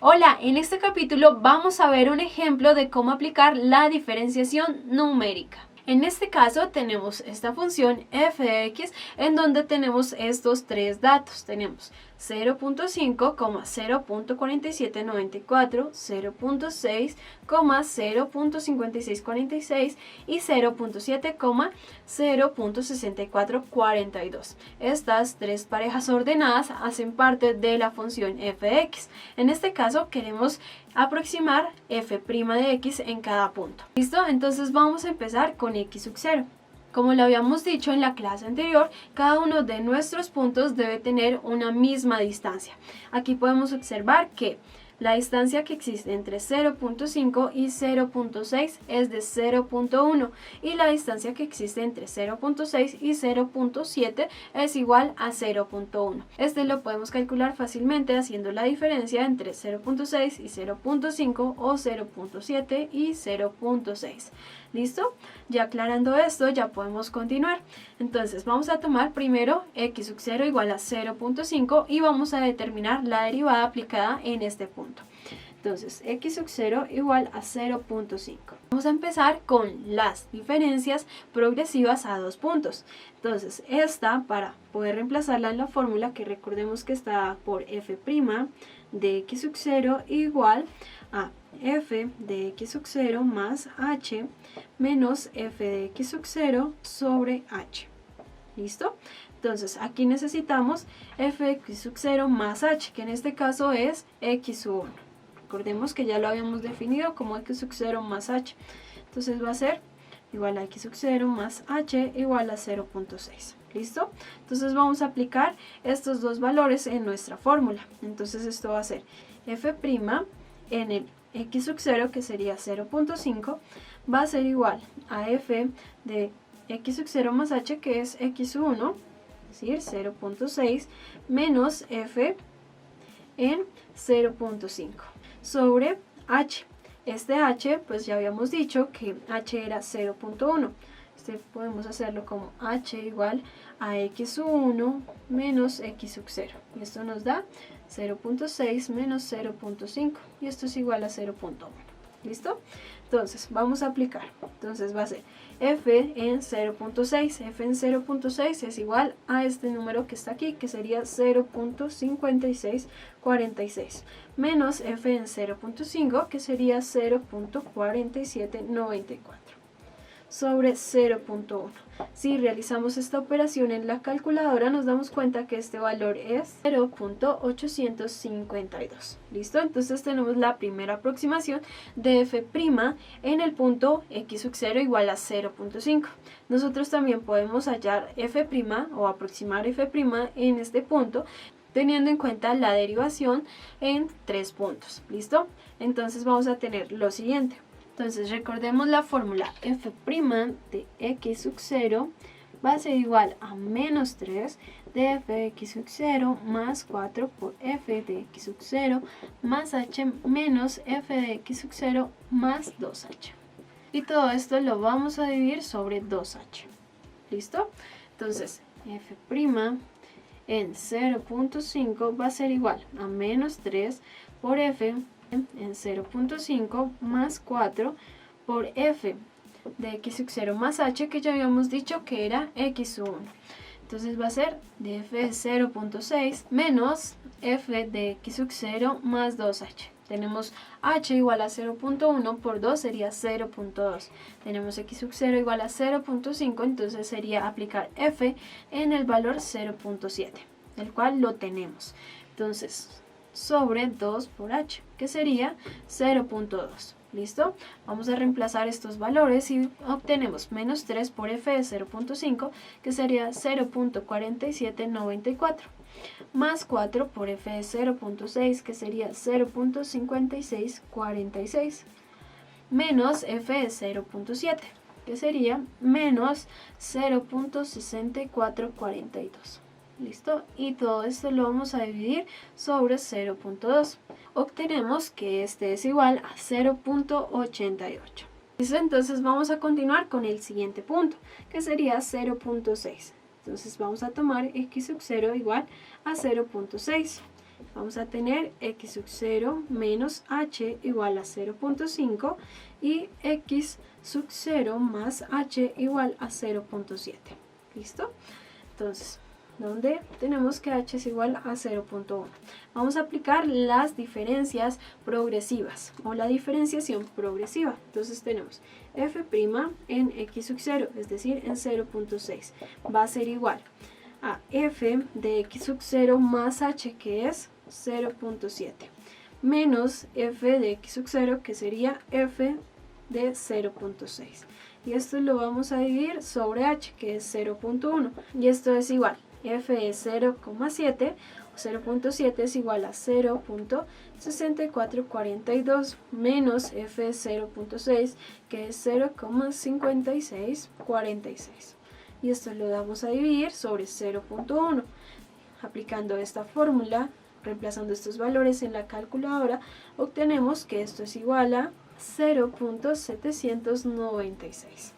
Hola, en este capítulo vamos a ver un ejemplo de cómo aplicar la diferenciación numérica. En este caso tenemos esta función f de x en donde tenemos estos tres datos. Tenemos 0.5, 0.4794, 0.6, 0.5646 y 0.7, 0.6442. Estas tres parejas ordenadas hacen parte de la función f de x. En este caso queremos aproximar f' de x en cada punto. ¿Listo? Entonces vamos a empezar con x sub 0. Como lo habíamos dicho en la clase anterior, cada uno de nuestros puntos debe tener una misma distancia. Aquí podemos observar que la distancia que existe entre 0.5 y 0.6 es de 0.1 y la distancia que existe entre 0.6 y 0.7 es igual a 0.1. Este lo podemos calcular fácilmente haciendo la diferencia entre 0.6 y 0.5 o 0.7 y 0.6. ¿Listo? Ya aclarando esto, ya podemos continuar. Entonces vamos a tomar primero x sub 0 igual a 0.5 y vamos a determinar la derivada aplicada en este punto. Entonces x sub 0 igual a 0.5. Vamos a empezar con las diferencias progresivas a dos puntos. Entonces esta, para poder reemplazarla en la fórmula, que recordemos que está por f' de x sub 0 igual a f de x sub 0 más h menos f de x sub 0 sobre h. ¿Listo? Entonces aquí necesitamos f de x sub 0 más h, que en este caso es x sub 1. Recordemos que ya lo habíamos definido como x sub 0 más h. Entonces va a ser igual a x sub 0 más h igual a 0.6. ¿Listo? Entonces vamos a aplicar estos dos valores en nuestra fórmula. Entonces esto va a ser f' en el x sub 0, que sería 0.5, va a ser igual a f de x sub 0 más h, que es x sub 1, es decir, 0.6, menos f en 0.5, sobre h. Este h, pues ya habíamos dicho que h era 0.1. Podemos hacerlo como h igual a x sub 1 menos x sub 0. Y esto nos da 0.6 menos 0.5. Y esto es igual a 0.1. ¿Listo? Entonces, vamos a aplicar. Entonces va a ser f en 0.6. f en 0.6 es igual a este número que está aquí, que sería 0.5646. Menos f en 0.5, que sería 0.4794. Sobre 0.1. Si realizamos esta operación en la calculadora, nos damos cuenta que este valor es 0.852. ¿Listo? Entonces tenemos la primera aproximación de f' en el punto x sub 0 igual a 0.5. Nosotros también podemos hallar f' o aproximar f' en este punto, teniendo en cuenta la derivación en tres puntos. ¿Listo? Entonces vamos a tener lo siguiente. Entonces recordemos la fórmula f' de x sub 0 va a ser igual a menos 3 de f de x sub 0 más 4 por f de x sub 0 más h menos f de x sub 0 más 2h. Y todo esto lo vamos a dividir sobre 2h. ¿Listo? Entonces f' en 0.5 va a ser igual a menos 3 por f en 0.5 más 4 por f de x sub 0 más h, que ya habíamos dicho que era x sub 1. Entonces va a ser de f de 0.6 menos f de x sub 0 más 2h. Tenemos h igual a 0.1 por 2 sería 0.2. Tenemos x sub 0 igual a 0.5, entonces sería aplicar f en el valor 0.7, el cual lo tenemos. Entonces sobre 2 por h, que sería 0.2. ¿Listo? Vamos a reemplazar estos valores y obtenemos menos 3 por f de 0.5, que sería 0.4794, más 4 por f de 0.6, que sería 0.5646, menos f de 0.7, que sería menos 0.6442. ¿Listo? Y todo esto lo vamos a dividir sobre 0.2. Obtenemos que este es igual a 0.88. ¿Listo? Entonces vamos a continuar con el siguiente punto, que sería 0.6. Entonces vamos a tomar x sub 0 igual a 0.6. vamos a tener x sub 0 menos h igual a 0.5 y x sub 0 más h igual a 0.7. ¿Listo? Entonces, donde tenemos que h es igual a 0.1. Vamos a aplicar las diferencias progresivas o la diferenciación progresiva. Entonces tenemos f' en x sub 0, es decir, en 0.6, va a ser igual a f de x sub 0 más h, que es 0.7, menos f de x sub 0, que sería f de 0.6. Y esto lo vamos a dividir sobre h, que es 0.1, y esto es igual, f es 0,7, o 0.7 es igual a 0.6442 menos f es 0.6, que es 0,5646. Y esto lo vamos a dividir sobre 0.1. Aplicando esta fórmula, reemplazando estos valores en la calculadora, obtenemos que esto es igual a 0.796.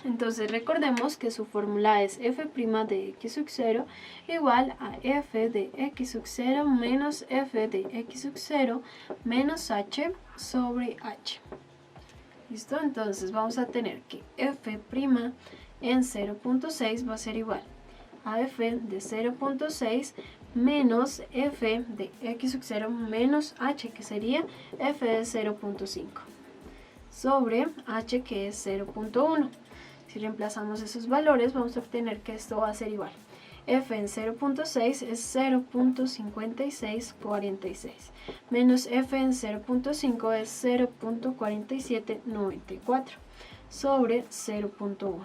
Entonces recordemos que su fórmula es f' de x sub 0 igual a f de x sub 0 menos f de x sub 0 menos h sobre h. ¿Listo? Entonces vamos a tener que f' en 0.6 va a ser igual a f de 0.6 menos f de x sub 0 menos h, que sería f de 0.5, sobre h, que es 0.1. Si reemplazamos esos valores, vamos a obtener que esto va a ser igual. F en 0.6 es 0.5646, menos F en 0.5 es 0.4794, sobre 0.1.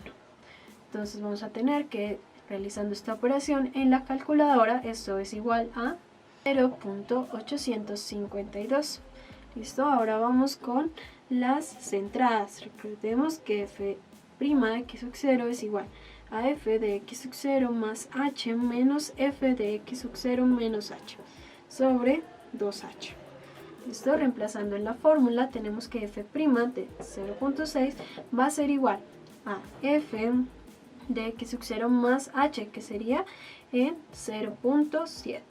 Entonces vamos a tener que, realizando esta operación en la calculadora, esto es igual a 0.852. ¿Listo? Ahora vamos con las centradas. Recordemos que f' de x sub 0 es igual a f de x sub 0 más h menos f de x sub 0 menos h sobre 2h. ¿Listo? Reemplazando en la fórmula, tenemos que f' de 0.6 va a ser igual a f de x sub 0 más h, que sería en 0.7,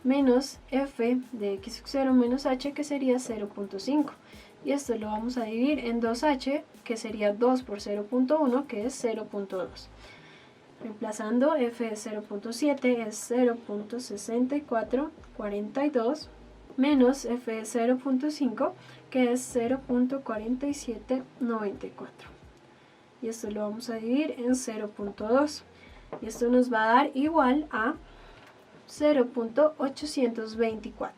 menos f de x sub 0 menos h, que sería 0.5. Y esto lo vamos a dividir en 2h, que sería 2 por 0.1, que es 0.2. Reemplazando, f de 0.7 es 0.6442, menos f de 0.5, que es 0.4794. Y esto lo vamos a dividir en 0.2. Y esto nos va a dar igual a 0.824.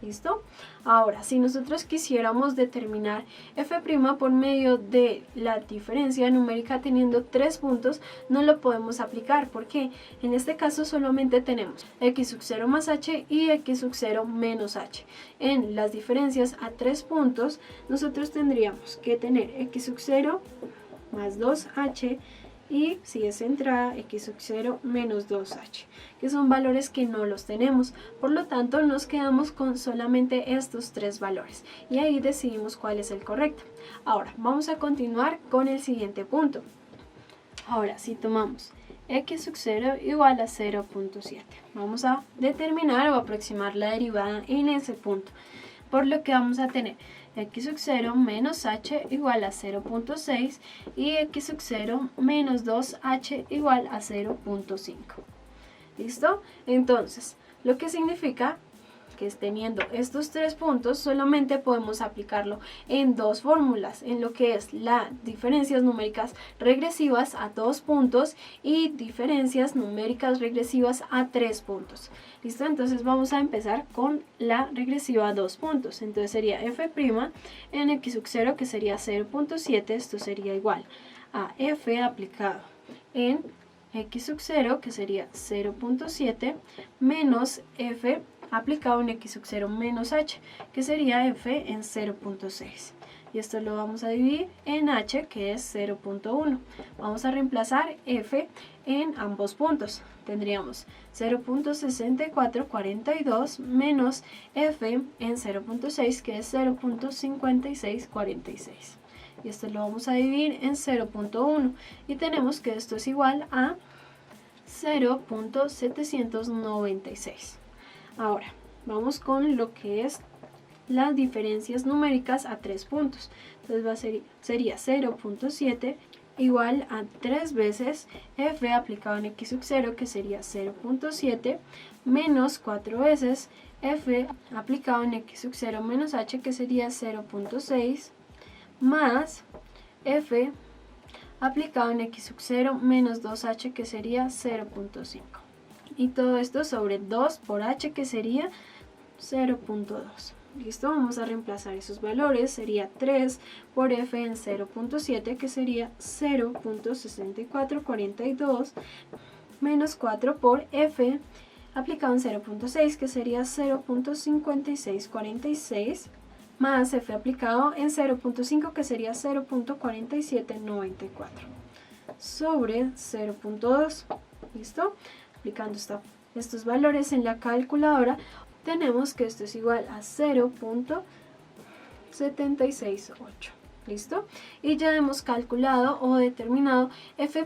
¿Listo? Ahora, si nosotros quisiéramos determinar f' por medio de la diferencia numérica teniendo 3 puntos, no lo podemos aplicar, porque en este caso solamente tenemos x sub 0 más h y x sub 0 menos h. En las diferencias a 3 puntos, nosotros tendríamos que tener x sub 0 más 2h, y si es entrada, x sub 0 menos 2h, que son valores que no los tenemos. Por lo tanto, nos quedamos con solamente estos 3 valores y ahí decidimos cuál es el correcto. Ahora, vamos a continuar con el siguiente punto. Ahora, si tomamos x sub 0 igual a 0.7, vamos a determinar o aproximar la derivada en ese punto, por lo que vamos a tener x sub 0 menos h igual a 0.6 y x sub 0 menos 2h igual a 0.5. ¿Listo? Entonces, lo que significa que teniendo estos 3 puntos, solamente podemos aplicarlo en 2 fórmulas, en lo que es las diferencias numéricas regresivas a 2 puntos y diferencias numéricas regresivas a 3 puntos. ¿Listo? Entonces vamos a empezar con la regresiva a 2 puntos. Entonces sería f' en x sub 0, que sería 0.7, esto sería igual a f aplicado en x sub 0, que sería 0.7, menos f aplicado en x sub 0 menos h, que sería f en 0.6. Y esto lo vamos a dividir en h, que es 0.1. Vamos a reemplazar f en ambos puntos. Tendríamos 0.6442 menos f en 0.6, que es 0.5646. Y esto lo vamos a dividir en 0.1. Y tenemos que esto es igual a 0.796. Ahora, vamos con lo que es las diferencias numéricas a 3 puntos. Entonces sería 0.7 igual a 3 veces f aplicado en x sub 0, que sería 0.7, menos 4 veces f aplicado en x sub 0 menos h, que sería 0.6, más f aplicado en x sub 0 menos 2h, que sería 0.5. Y todo esto sobre 2 por h, que sería 0.2. ¿Listo? Vamos a reemplazar esos valores. Sería 3 por f en 0.7, que sería 0.6442, menos 4 por f aplicado en 0.6, que sería 0.5646, más f aplicado en 0.5, que sería 0.4794, sobre 0.2. ¿Listo? Aplicando estos valores en la calculadora, tenemos que esto es igual a 0.768. ¿Listo? Y ya hemos calculado o determinado f'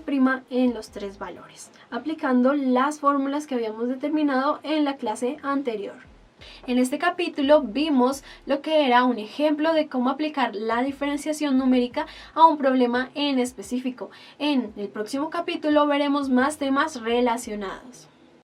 en los 3 valores, aplicando las fórmulas que habíamos determinado en la clase anterior. En este capítulo vimos lo que era un ejemplo de cómo aplicar la diferenciación numérica a un problema en específico. En el próximo capítulo veremos más temas relacionados.